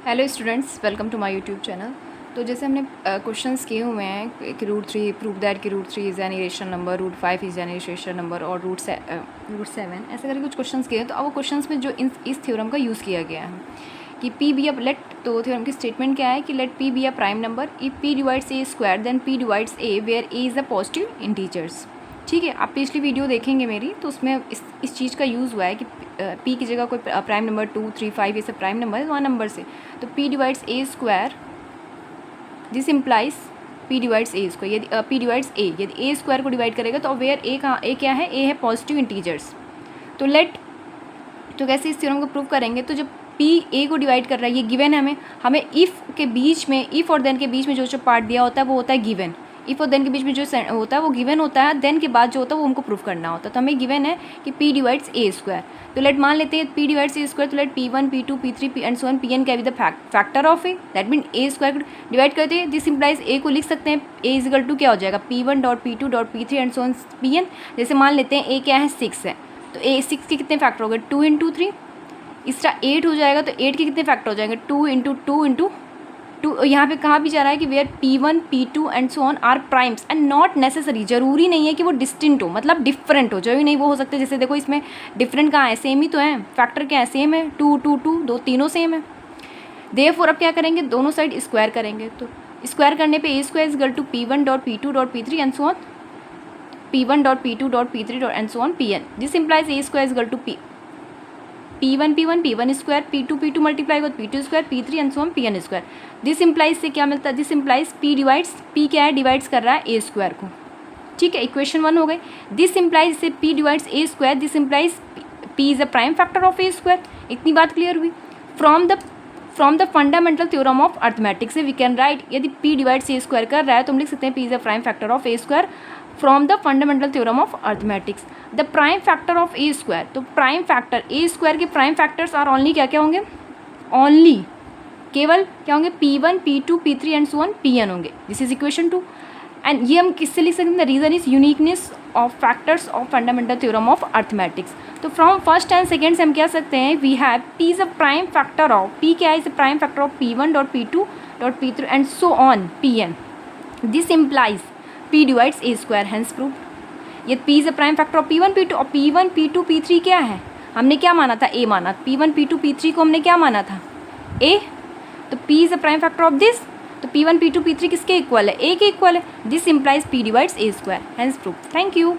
Hello students, welcome to my YouTube channel. तो जैसे हमने क्वेश्चंस किए हुए हैं कि रूट 3 प्रूव दैट कि root 3 is an irrational number, root 5 is an irrational number और रूट 7 ऐसे करके कुछ क्वेश्चंस किए हैं। तो अब वो क्वेश्चंस में जो इस थ्योरम का यूज़ किया गया है कि पी बी अ लेट, तो थ्योरम की स्टेटमेंट क्या है कि let P be a prime number if P divides a square then P divides a where a is a positive integers. ठीक है, आप पिछली वीडियो देखेंगे मेरी, तो उसमें इस चीज़ का यूज़ हुआ है कि पी की जगह कोई प्राइम नंबर 2, 3, 5 ये सब प्राइम नंबर है वहाँ नंबर से, तो P divides a square, this implies P divides a square. यदि पी डिवाइड्स ए, यदि ए स्क्वायर को डिवाइड करेगा तो वेयर ए कहाँ, ए क्या है, ए है पॉजिटिव इंटीजर्स। तो कैसे इस थ्योरम को प्रूव करेंगे, तो जब पी ए को डिवाइड कर रहा है, ये गिवन है, हमें इफ़ के बीच में, इफ़ और देन के बीच में जो पार्ट दिया होता है वो होता है गिवन। इफ़ और देन के बीच में जो होता है वो गिवन होता है, देन के बाद जो होता है वो हमको प्रूफ करना होता है। तो हमें गिवन है कि पी डिवाइड्स ए स्क्वायर, तो लेट मान लेते हैं पी डिवाइड्स ए स्क्वायर, तो let P1 P2 P3 P and so on Pn can be the factor of a, that mean a square को डिवाइड करते हैं, दिस इम्प्लाइज ए को लिख सकते हैं ए इज इक्वल टू क्या हो जाएगा P1 dot P2 dot P3 and so on Pn। जैसे मान लेते हैं ए क्या है 6 है, तो ए 6 के कितने फैक्टर हो गए, 2 इंटू 3, इसका 8 हो जाएगा, तो 8 के कितने फैक्टर हो जाएंगे, 2 इंटू 2 इंटू 2। यहाँ पे कहा भी जा रहा है कि where P1 P2 and so on are primes and not necessary, जरूरी नहीं है कि वो डिस्टिंक्ट हो, मतलब डिफरेंट हो, जरूरी नहीं वो हो सकते। जैसे देखो इसमें डिफरेंट कहाँ है, सेम ही तो है, फैक्टर क्या है, सेम है, 2 2 2, दो तीनों सेम है। देयरफॉर अब क्या करेंगे, दोनों साइड स्क्वायर करेंगे, तो स्क्वायर करने पे A square is equal to P1 dot P2 dot P3 and so on P1 dot P2 dot P3 dot and so on Pn। This implies A square is equal to P1 square, P2 multiply with P2 square, P3 and so on Pn square. This implies से क्या मिलता है, this implies P divides, P क्या है, divides कर रहा है ए square को। ठीक है, इक्वेशन 1 हो गई। दिस इम्प्लाइज से P divides a square, this implies P is a prime factor of A square. इतनी बात क्लियर हुई। From the fundamental theorem of arithmetics से वी कैन राइट, यदि P डिवाइड्स ए स्क्वायर कर रहा है तो हम लिख सकते हैं P is a prime factor of A square from the fundamental theorem of arithmetics. The prime factor of A square, तो प्राइम फैक्टर ए स्क्वायर के प्राइम फैक्टर्स आर ओनली क्या क्या होंगे, ओनली केवल क्या होंगे, P1 P2 P3 and so on Pn होंगे। This is equation 2। And ये हम किससे लिख सकते हैं, the reason is uniqueness of factors of fundamental theorem of arithmetics. तो फ्रॉम फर्स्ट एंड सेकेंड से हम क्या सकते हैं, we have P is a prime factor of, P क्या है, is a prime factor of P1 dot P2 dot P3 and so on Pn। This implies P divides a square, hence prove. ये P is a prime factor of P1 P2 और P1 P2 P3 क्या है, हमने क्या माना था, A माना। P1 P2 P3 को हमने क्या माना था, A, तो P is a prime factor of this, तो P1 P2 P3 किसके इक्वल है, A के इक्वल है। This implies P divides a square, hence prove. Thank you.